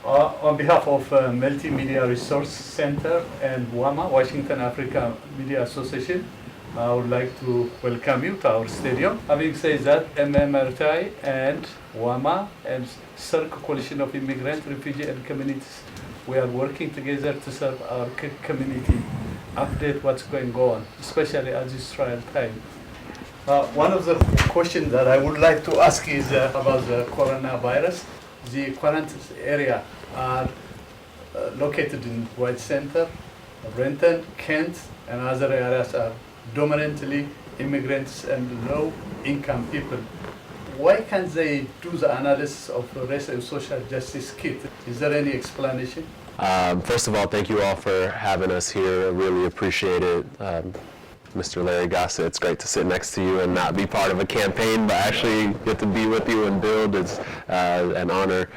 On behalf of Multimedia Resource Center and WAMA, Washington Africa Media Association, I would like to welcome you to our stadium. Having said that, MMRTI and WAMA and CIRCC Coalition of Immigrant, Refugee and Communities, we are working together to serve our community, update what's going on, especially at this trial time. One of the questions that I would like to ask is about the coronavirus. The quarantine area are located in White Center, Renton, Kent, and other areas are dominantly immigrants and low-income people. Why can't they do the analysis of race and social justice kit? Is there any explanation? First of all, thank you all for having us here. I really appreciate it. Mr. Larry Gossett, it's great to sit next to you and not be part of a campaign, but actually get to be with you and build. It's an honor.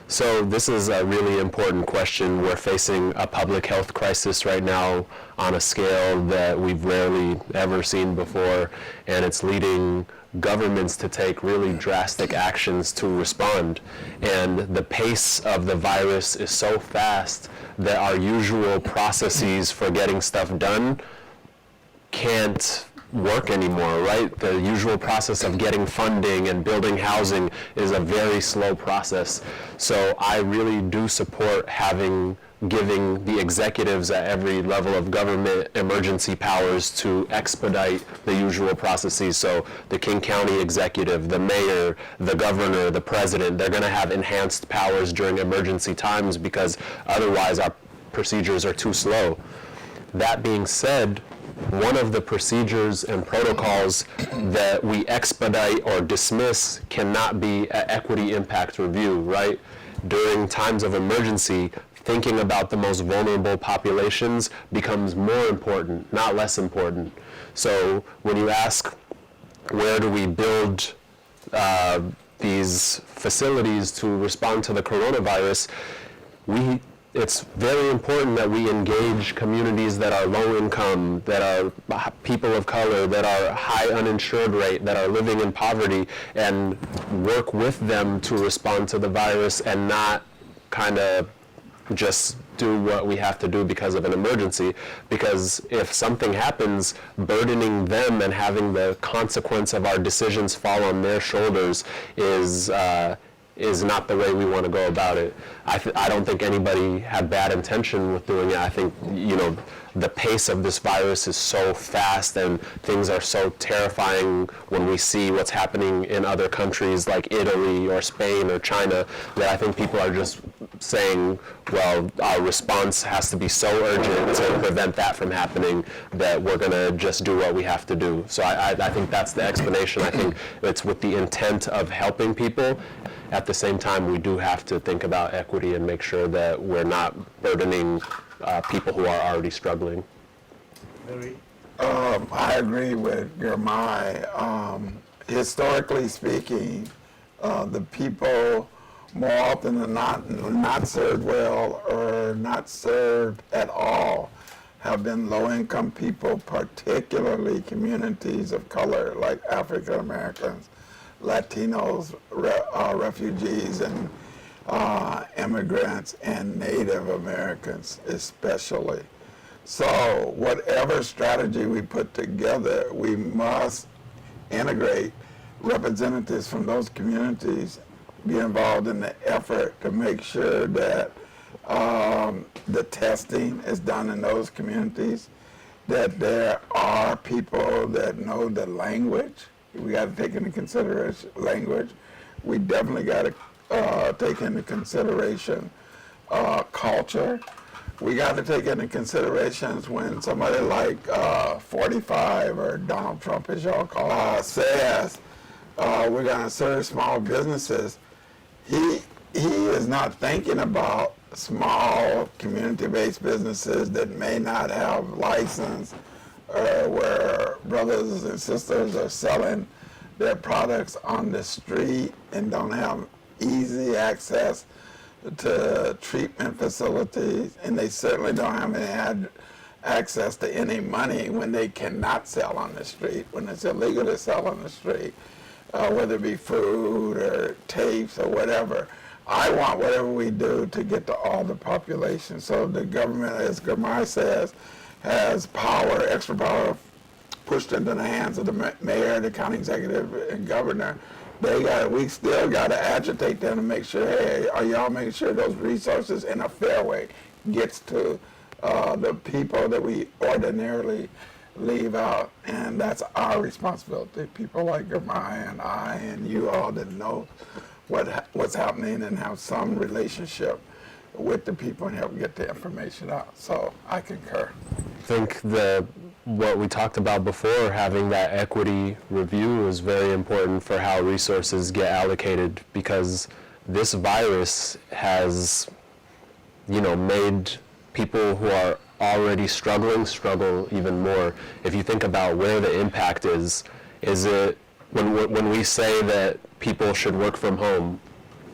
So this is a really important question. We're facing a public health crisis right now on a scale that we've rarely ever seen before, and it's leading governments to take really drastic actions to respond. And the pace of the virus is so fast that our usual processes for getting stuff done can't work anymore, right? The usual process of getting funding and building housing is a very slow process. So I really do support giving the executives at every level of government emergency powers to expedite the usual processes. So the King County executive, the mayor, the governor, the president, they're gonna have enhanced powers during emergency times because otherwise our procedures are too slow. That being said, one of the procedures and protocols that we expedite or dismiss cannot be an equity impact review, right? During times of emergency, thinking about the most vulnerable populations becomes more important, not less important. So when you ask, where do we build these facilities to respond to the coronavirus, it's very important that we engage communities that are low income, that are people of color, that are high uninsured rate, that are living in poverty, and work with them to respond to the virus and not kind of just do what we have to do because of an emergency. Because if something happens, burdening them and having the consequence of our decisions fall on their shoulders is not the way we want to go about it. I don't think anybody had bad intention with doing it. I think, the pace of this virus is so fast and things are so terrifying when we see what's happening in other countries like Italy or Spain or China, that I think people are just saying, well, our response has to be so urgent to prevent that from happening that we're going to just do what we have to do. So I think that's the explanation. I think it's with the intent of helping people. At the same time, we do have to think about equity and make sure that we're not burdening people who are already struggling. Larry? I agree with Girmay. Historically speaking, the people more often than not served well or not served at all have been low-income people, particularly communities of color like African Americans, Latinos, refugees, and immigrants, and Native Americans especially. So whatever strategy we put together, we must integrate representatives from those communities, be involved in the effort to make sure that the testing is done in those communities, that there are people that know the language. We got to take into consideration language. We definitely got to take into consideration culture. We got to take into considerations when somebody like 45 or Donald Trump, as y'all call says we're going to serve small businesses. He is not thinking about small community-based businesses that may not have license, where brothers and sisters are selling their products on the street and don't have easy access to treatment facilities, and they certainly don't have any access to any money when they cannot sell on the street, when it's illegal to sell on the street, whether it be food or tapes or whatever. I want whatever we do to get to all the population. So the government, as Girmay says, has power, extra power, pushed into the hands of the mayor, the county executive, and governor. We still got to agitate them to make sure, hey, are y'all making sure those resources in a fair way gets to the people that we ordinarily leave out, and that's our responsibility. People like Girmay and I and you all that know what's happening and have some relationship with the people and help get the information out. So I concur. I think that what we talked about before, having that equity review, is very important for how resources get allocated, because this virus has, made people who are already struggling struggle even more. If you think about where the impact is it when we say that people should work from home,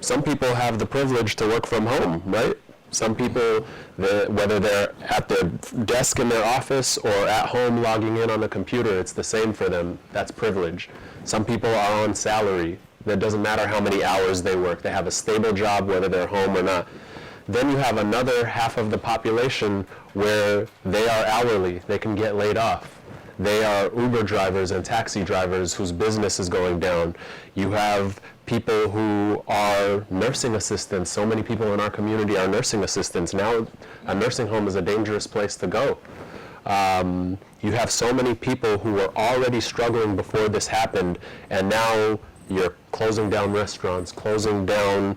some people have the privilege to work from home, right? Some people, whether they're at their desk in their office or at home logging in on a computer, it's the same for them. That's privilege. Some people are on salary. That doesn't matter how many hours they work. They have a stable job whether they're home or not. Then you have another half of the population where they are hourly. They can get laid off. They are Uber drivers and taxi drivers whose business is going down. You have people who are nursing assistants. So many people in our community are nursing assistants. Now a nursing home is a dangerous place to go. You have so many people who were already struggling before this happened, and now you're closing down restaurants, closing down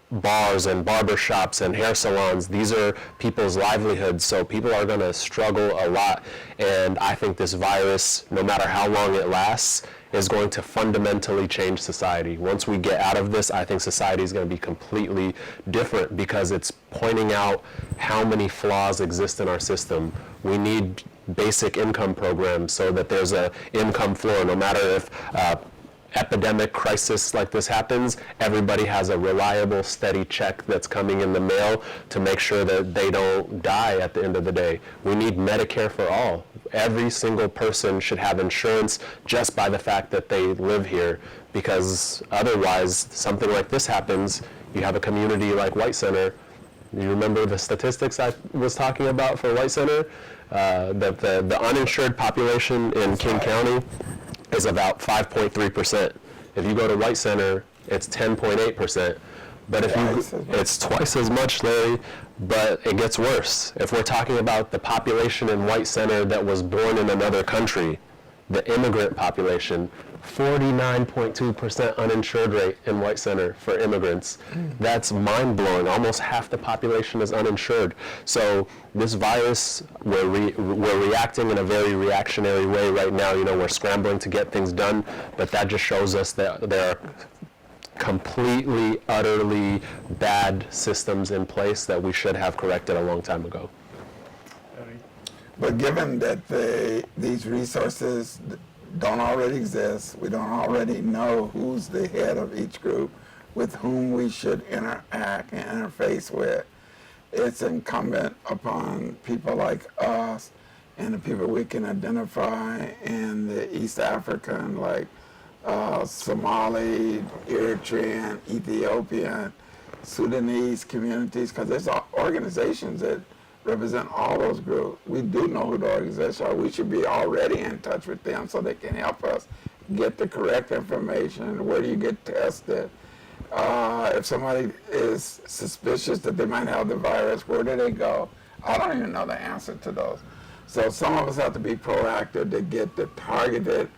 bars and barber shops and hair salons. These are people's livelihoods, so people are going to struggle a lot. And I think this virus, no matter how long it lasts, is going to fundamentally change society. Once we get out of this, I think society is going to be completely different, because it's pointing out how many flaws exist in our system. We need basic income programs so that there's an income floor. No matter if epidemic crisis like this happens, everybody has a reliable, steady check that's coming in the mail to make sure that they don't die at the end of the day. We need Medicare for all. Every single person should have insurance just by the fact that they live here, because otherwise, something like this happens, you have a community like White Center. You remember the statistics I was talking about for White Center? That the uninsured population in King County is about 5.3%. If you go to White Center, it's 10.8%. But it's twice as much, Larry, but it gets worse. If we're talking about the population in White Center that was born in another country, the immigrant population, 49.2% uninsured rate in White Center for immigrants. That's mind-blowing. Almost half the population is uninsured. So this virus, we're reacting in a very reactionary way right now. We're scrambling to get things done, but that just shows us that there are completely, utterly bad systems in place that we should have corrected a long time ago. But given that these resources don't already exist, we don't already know who's the head of each group with whom we should interact and interface with, it's incumbent upon people like us and the people we can identify in the East African, like Somali, Eritrean, Ethiopian, Sudanese communities, because there's organizations that represent all those groups. We do know who the organizations are. We should be already in touch with them so they can help us get the correct information. Where do you get tested? If somebody is suspicious that they might have the virus, where do they go? I don't even know the answer to those. So some of us have to be proactive to get the targeted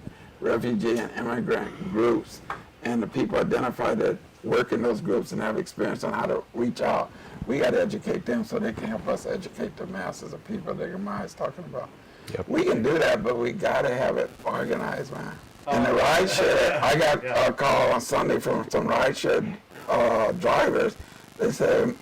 refugee and immigrant groups and the people identified that work in those groups and have experience on how to reach out. We got to educate them so they can help us educate the masses of people that Girmay is talking about. Yep. We can do that, but we got to have it organized, man. And the ride share, I got a call on Sunday from some ride share drivers. They said,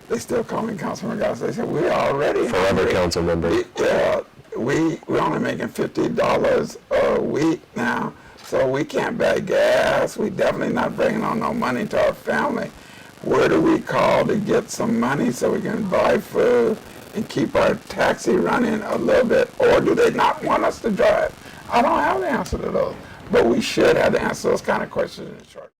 they still call me Councilman Gossett. They said, we're already Forever council member. Yeah, we're only making $50 a week now, so we can't buy gas. We definitely not bringing on no money to our family. Where do we call to get some money so we can buy food and keep our taxi running a little bit? Or do they not want us to drive? I don't have the answer to those, but we should have the answer to those kind of questions in short.